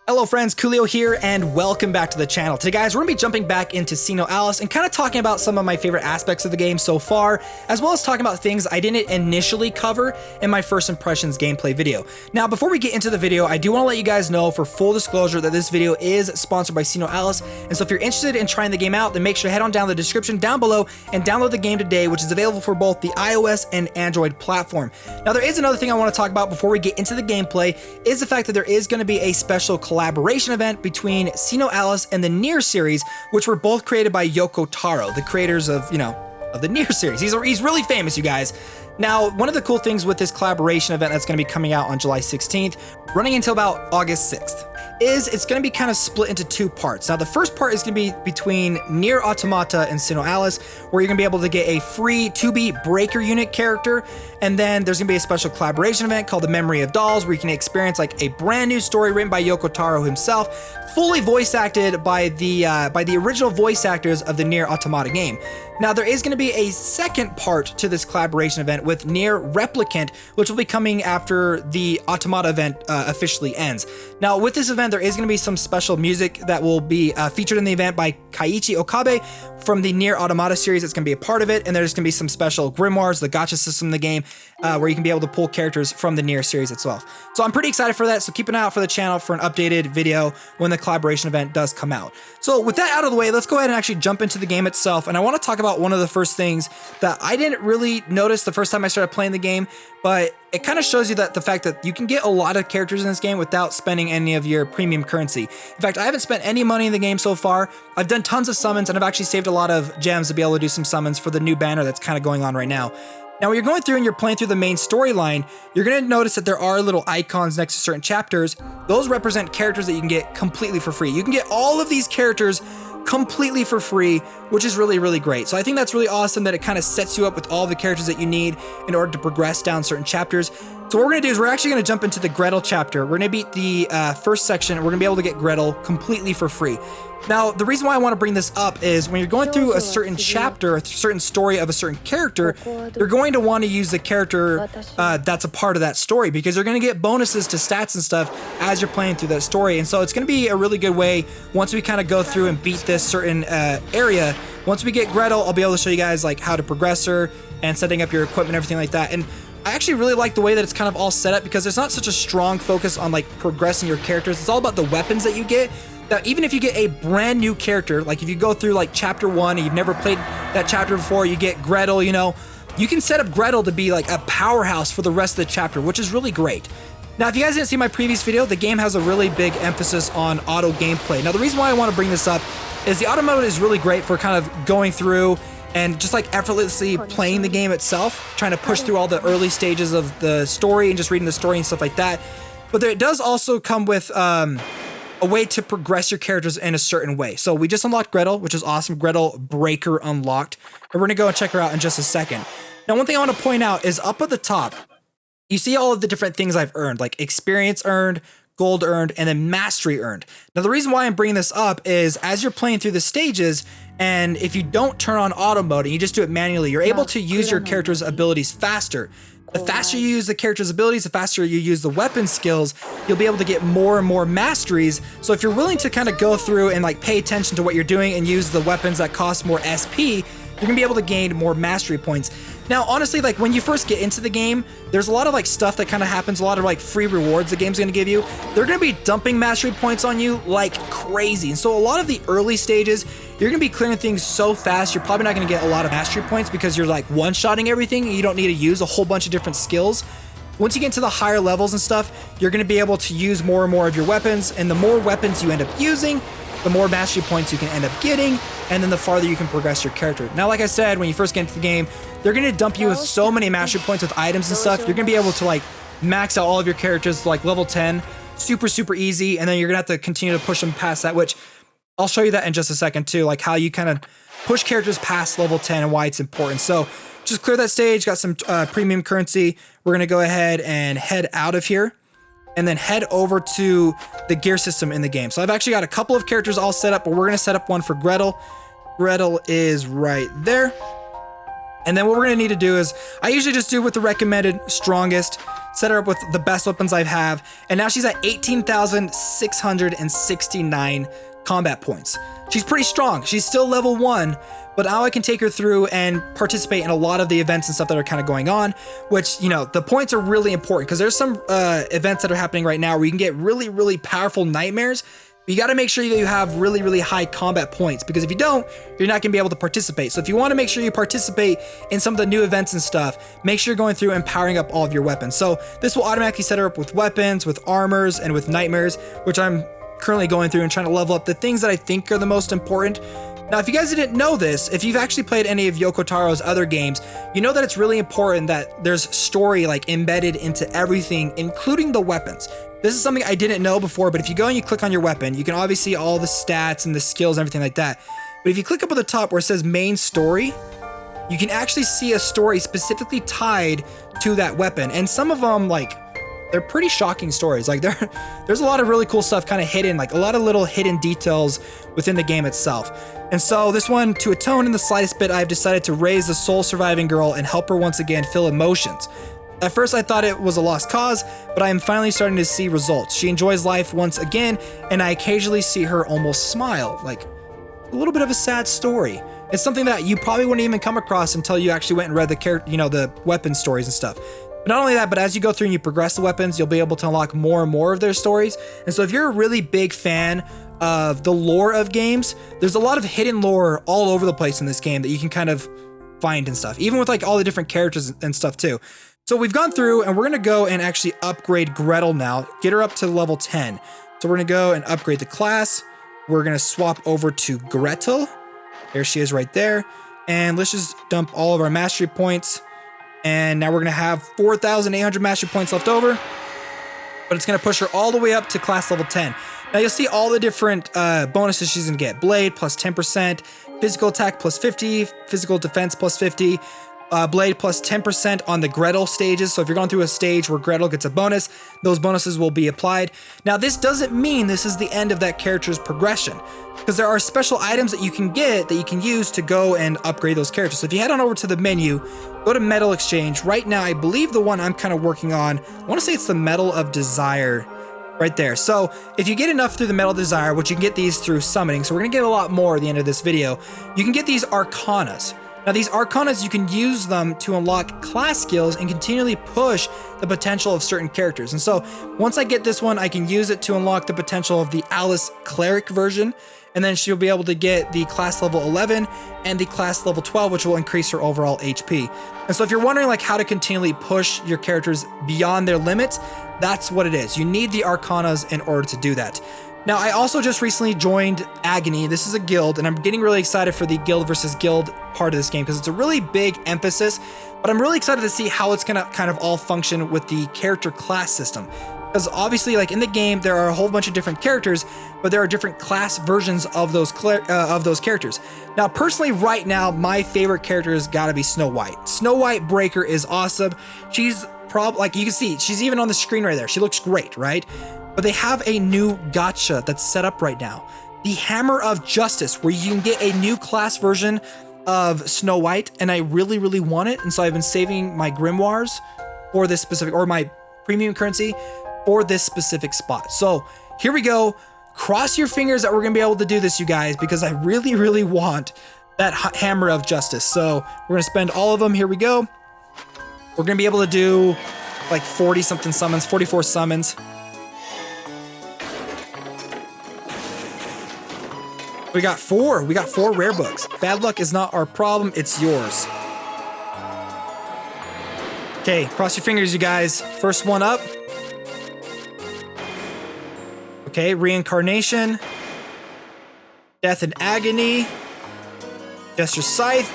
Hello friends, Koolio here, and welcome back to the channel. Today guys, we're going to be jumping back into SINOALICE and kind of talking about some of my favorite aspects of the game so far, as well as talking about things I didn't initially cover in my first impressions gameplay video. Now, before we get into the video, I do want to let you guys know, for full disclosure, that this video is sponsored by SINOALICE, and so if you're interested in trying the game out, then make sure to head on down to the description down below and download the game today, which is available for both the iOS and Android platform. Now, there is another thing I want to talk about before we get into the gameplay, is the fact that there is going to be a special collaboration event between SINOALICE and the NieR series, which were both created by Yoko Taro, the creators of, of the NieR series. He's really famous, you guys. Now, one of the cool things with this collaboration event that's going to be coming out on July 16th, running until about August 6th, is it's going to be kind of split into two parts. Now, the first part is going to be between NieR Automata and SINOALICE, where you're going to be able to get a free 2B breaker unit character, and then there's going to be a special collaboration event called the Memory of Dolls, where you can experience like a brand new story written by Yoko Taro himself, fully voice acted by the original voice actors of the NieR Automata game. Now, there is going to be a second part to this collaboration event with NieR Replicant, which will be coming after the Automata event officially ends. Now, with this event, there is going to be some special music that will be featured in the event by Keiichi Okabe from the NieR Automata series. It's going to be a part of it, and there's going to be some special grimoires, the gacha system in the game, where you can be able to pull characters from the NieR series itself. So I'm pretty excited for that, so keep an eye out for the channel for an updated video when the collaboration event does come out. So with that out of the way, let's go ahead and actually jump into the game itself, and I want to talk about one of the first things that I didn't really notice the first time I started playing the game, but it kind of shows you that the fact that you can get a lot of characters in this game without spending any of your premium currency. In fact, I haven't spent any money in the game so far. I've done tons of summons, and I've actually saved a lot of gems to be able to do some summons for the new banner that's kind of going on right now. Now, when you're going through and you're playing through the main storyline, you're going to notice that there are little icons next to certain chapters. Those represent characters that you can get completely for free. You can get all of these characters completely for free, which is really, really great. So I think that's really awesome that it kind of sets you up with all the characters that you need in order to progress down certain chapters. So what we're going to do is we're actually going to jump into the Gretel chapter. We're going to beat the first section, and we're going to be able to get Gretel completely for free. Now, the reason why I want to bring this up is when you're going through a certain chapter, a certain story of a certain character, you're going to want to use the character that's a part of that story, because you're going to get bonuses to stats and stuff as you're playing through that story. And so it's going to be a really good way, once we kind of go through and beat this certain area, once we get Gretel, I'll be able to show you guys like how to progress her and setting up your equipment and everything like that. And I actually really like the way that it's kind of all set up, because there's not such a strong focus on like progressing your characters. It's all about the weapons that you get. Now, even if you get a brand new character, like if you go through like chapter 1 and you've never played that chapter before, you get Gretel, you can set up Gretel to be like a powerhouse for the rest of the chapter, which is really great. Now, if you guys didn't see my previous video, the game has a really big emphasis on auto gameplay. Now, the reason why I want to bring this up is the auto mode is really great for kind of going through and just like effortlessly playing the game itself, trying to push through all the early stages of the story and just reading the story and stuff like that. But it does also come with a way to progress your characters in a certain way. So we just unlocked Gretel, which is awesome. Gretel Breaker unlocked. And we're going to go and check her out in just a second. Now, one thing I want to point out is up at the top, you see all of the different things I've earned, like experience earned, gold earned, and then mastery earned. Now, the reason why I'm bringing this up is as you're playing through the stages, and if you don't turn on auto mode and you just do it manually, you're able to use your character's abilities faster. The faster you use the character's abilities, the faster you use the weapon skills, you'll be able to get more and more masteries. So if you're willing to kind of go through and like pay attention to what you're doing and use the weapons that cost more SP, you're gonna be able to gain more mastery points. Now, honestly, like when you first get into the game, there's a lot of like stuff that kind of happens, a lot of like free rewards the game's gonna give you. They're gonna be dumping mastery points on you like crazy. And so a lot of the early stages, you're gonna be clearing things so fast, you're probably not gonna get a lot of mastery points because you're like one-shotting everything and you don't need to use a whole bunch of different skills. Once you get into the higher levels and stuff, you're gonna be able to use more and more of your weapons, and the more weapons you end up using, the more mastery points you can end up getting, and then the farther you can progress your character. Now, like I said, when you first get into the game, they're gonna dump you with so many mastery points with items and stuff. You're gonna be able to like max out all of your characters to like level 10, super easy, and then you're gonna have to continue to push them past that, which I'll show you that in just a second too, like how you kind of push characters past level 10 and why it's important. So just clear that stage, got some premium currency. We're gonna go ahead and head out of here, and then head over to the gear system in the game. So I've actually got a couple of characters all set up, but we're gonna set up one for Gretel. Gretel is right there. And then what we're gonna need to do is, I usually just do with the recommended strongest. set her up with the best weapons I have, and now she's at 18,669 combat points. She's pretty strong. She's still level 1, but now I can take her through and participate in a lot of the events and stuff that are kind of going on, which, you know, the points are really important because there's some events that are happening right now where you can get really, really powerful nightmares. You got to make sure that you have really, really high combat points, because if you don't, you're not going to be able to participate. So if you want to make sure you participate in some of the new events and stuff, make sure you're going through and powering up all of your weapons. So this will automatically set her up with weapons, with armors, and with nightmares, which I'm currently going through and trying to level up the things that I think are the most important. Now, if you guys didn't know this, if you've actually played any of Yoko Taro's other games, you know that it's really important that there's story like embedded into everything, including the weapons. This is something I didn't know before, but if you go and you click on your weapon, you can obviously see all the stats and the skills and everything like that. But if you click up at the top where it says main story, you can actually see a story specifically tied to that weapon. And some of them, like, they're pretty shocking stories. Like, there's a lot of really cool stuff kind of hidden, like a lot of little hidden details within the game itself. And so this one, to atone in the slightest bit, I've decided to raise the sole surviving girl and help her once again feel emotions. At first I thought it was a lost cause, but I am finally starting to see results. She enjoys life once again, and I occasionally see her almost smile, like a little bit of a sad story. It's something that you probably wouldn't even come across until you actually went and read the weapon stories and stuff. But not only that, but as you go through and you progress the weapons, you'll be able to unlock more and more of their stories. And so if you're a really big fan of the lore of games, there's a lot of hidden lore all over the place in this game that you can kind of find and stuff, even with like all the different characters and stuff too. So we've gone through and we're gonna go and actually upgrade Gretel now, get her up to level 10. So we're gonna go and upgrade the class. We're gonna swap over to Gretel. There she is right there. And let's just dump all of our mastery points. And now we're gonna have 4,800 mastery points left over, but it's gonna push her all the way up to class level 10. Now you'll see all the different bonuses she's gonna get. Blade plus 10%, physical attack plus 50, physical defense plus 50, Blade plus 10% on the Gretel stages. So if you're going through a stage where Gretel gets a bonus, those bonuses will be applied. Now this doesn't mean this is the end of that character's progression, because there are special items that you can get that you can use to go and upgrade those characters. So if you head on over to the menu, go to Metal Exchange. Right now, I believe the one I'm kind of working on, I want to say it's the Metal of Desire right there. So if you get enough through the Metal of Desire, which you can get these through summoning, so we're going to get a lot more at the end of this video, you can get these Arcanas. Now these Arcanas, you can use them to unlock class skills and continually push the potential of certain characters. And so once I get this one, I can use it to unlock the potential of the Alice Cleric version, and then she'll be able to get the class level 11 and the class level 12, which will increase her overall HP. And so if you're wondering like how to continually push your characters beyond their limits, that's what it is. You need the Arcanas in order to do that. Now, I also just recently joined Agony. This is a guild, and I'm getting really excited for the guild versus guild part of this game because it's a really big emphasis, but I'm really excited to see how it's gonna kind of all function with the character class system. Because obviously, like in the game, there are a whole bunch of different characters, but there are different class versions of those characters. Now, personally, right now, my favorite character has got to be Snow White. Snow White Breaker is awesome. She's like you can see, she's even on the screen right there. She looks great, right? But they have a new gacha that's set up right now. The Hammer of Justice, where you can get a new class version of Snow White, and I really, really want it. And so I've been saving my grimoires for this specific, or my premium currency for this specific spot. So here we go. Cross your fingers that we're gonna be able to do this, you guys, because I really, really want that Hammer of Justice. So we're gonna spend all of them. Here we go. We're gonna be able to do like 40 something summons, 44 summons. We got four rare books. Bad luck is not our problem, it's yours. Okay, cross your fingers, you guys. First one up. Okay, Reincarnation. Death and Agony. Gesture Scythe.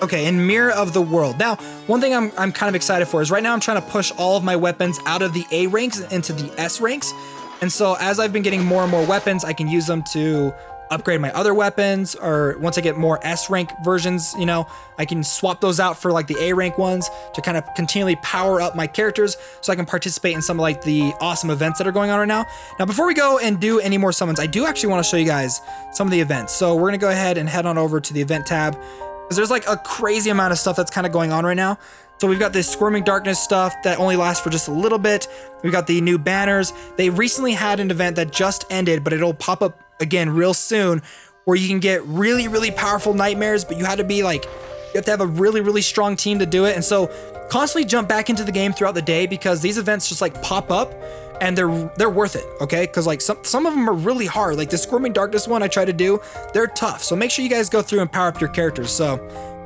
Okay, and Mirror of the World. Now, one thing I'm kind of excited for is right now I'm trying to push all of my weapons out of the A ranks into the S ranks. And so as I've been getting more and more weapons, I can use them to upgrade my other weapons, or once I get more S rank versions, you know, I can swap those out for like the A rank ones to kind of continually power up my characters so I can participate in some of like the awesome events that are going on right now. Now, before we go and do any more summons, I do actually want to show you guys some of the events. So we're going to go ahead and head on over to the event tab, because there's like a crazy amount of stuff that's kind of going on right now. So we've got this Squirming Darkness stuff that only lasts for just a little bit. We've got the new banners. They recently had an event that just ended, but it'll pop up again real soon, where you can get really, really powerful nightmares, but you have to be like, you have to have a really, really strong team to do it. And so constantly jump back into the game throughout the day, because these events just like pop up and they're worth it, okay? Because like some of them are really hard. Like the Squirming Darkness one I try to do, they're tough. So make sure you guys go through and power up your characters. So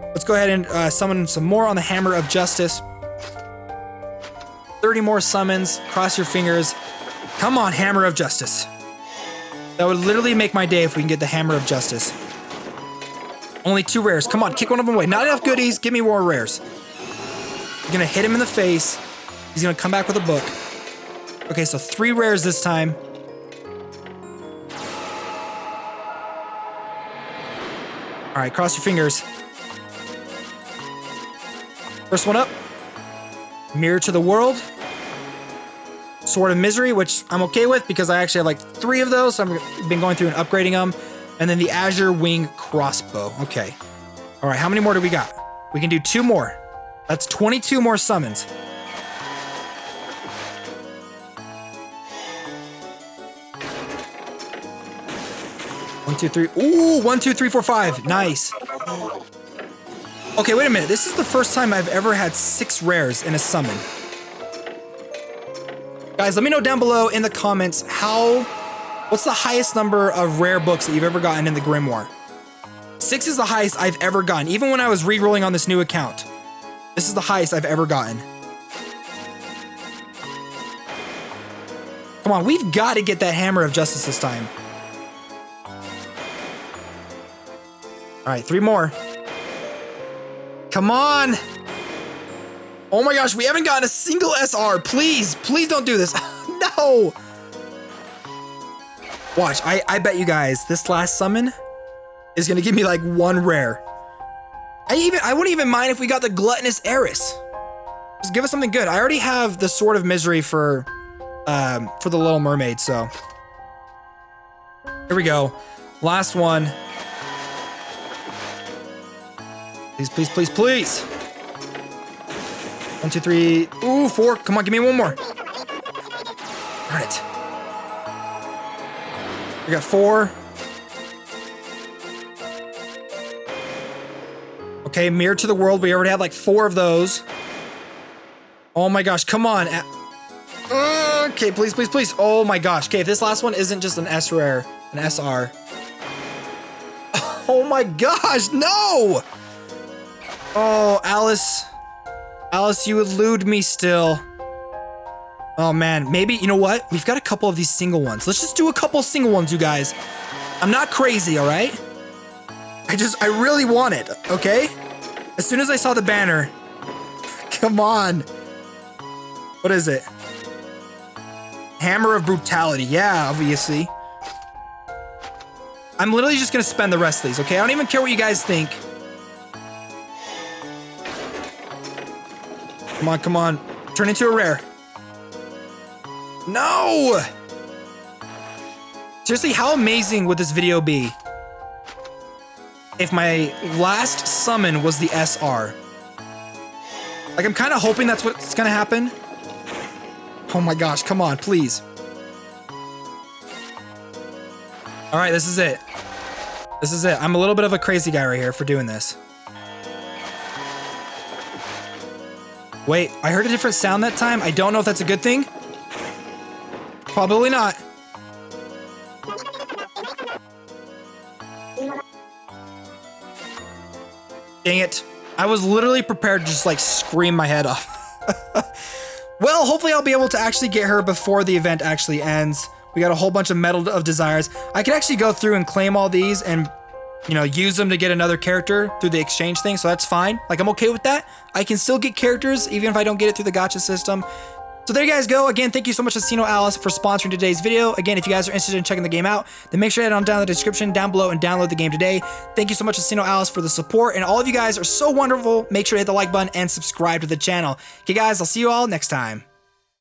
let's go ahead and summon some more on the Hammer of Justice. 30 more summons, cross your fingers. Come on, Hammer of Justice. That would literally make my day if we can get the Hammer of Justice. Only 2 rares. Come on, kick one of them away. Not enough goodies. Give me more rares. You're gonna hit him in the face. He's gonna come back with a book. Okay, so 3 rares this time. All right, cross your fingers. First one up. Mirror to the World. Sword of Misery, which I'm okay with because I actually have like 3 of those, so I've been going through and upgrading them. And then the Azure Wing Crossbow. Okay. All right, how many more do we got? We can do 2 more. That's 22 more summons. One, two, three. Ooh, 1, 2, 3, 4, 5. Nice. Okay, wait a minute. This is the first time I've ever had 6 rares in a summon. Guys, let me know down below in the comments what's the highest number of rare books that you've ever gotten in the Grimoire? 6 is the highest I've ever gotten, even when I was re-rolling on this new account. This is the highest I've ever gotten. Come on, we've got to get that Hammer of Justice this time. All right, 3 more. Come on. Oh my gosh, we haven't gotten a single SR. Please, please don't do this. No. Watch, I bet you guys this last summon is gonna give me like 1 rare. I wouldn't even mind if we got the Gluttonous Heiress. Just give us something good. I already have the Sword of Misery for the Little Mermaid, so. Here we go. Last one. Please, please, please, please. 1, 2, 3. Ooh, 4. Come on, give me 1 more. Darn it. We got 4. Okay, Mirror to the World. We already have like 4 of those. Oh my gosh, come on. Okay, please, please, please. Oh my gosh. Okay, if this last one isn't just an S rare, an SR. Oh my gosh, no! Oh, Alice. Alice, you elude me still. Oh man, maybe, you know what? We've got a couple of these single ones. Let's just do a couple single ones, you guys. I'm not crazy, all right? I really want it, okay? As soon as I saw the banner. Come on. What is it? Hammer of Brutality. Yeah, obviously. I'm literally just gonna spend the rest of these, okay? I don't even care what you guys think. Come on, come on. Turn into a rare. No! Seriously, how amazing would this video be if my last summon was the SR? Like, I'm kind of hoping that's what's gonna happen. Oh my gosh, come on, please. All right, this is it. This is it. I'm a little bit of a crazy guy right here for doing this. Wait, I heard a different sound that time. I don't know if that's a good thing. Probably not. Dang it. I was literally prepared to just like scream my head off. Well, hopefully I'll be able to actually get her before the event actually ends. We got a whole bunch of Medal of Desires. I could actually go through and claim all these and, you know, use them to get another character through the exchange thing, so that's fine. Like, I'm okay with that. I can still get characters even if I don't get it through the gacha system. So there you guys go. Again, thank you so much to SINOALICE for sponsoring today's video. Again, if you guys are interested in checking the game out, then make sure to head on down in the description down below and download the game today. Thank you so much to SINOALICE for the support, and all of you guys are so wonderful. Make sure to hit the like button and subscribe to the channel. Okay, guys, I'll see you all next time.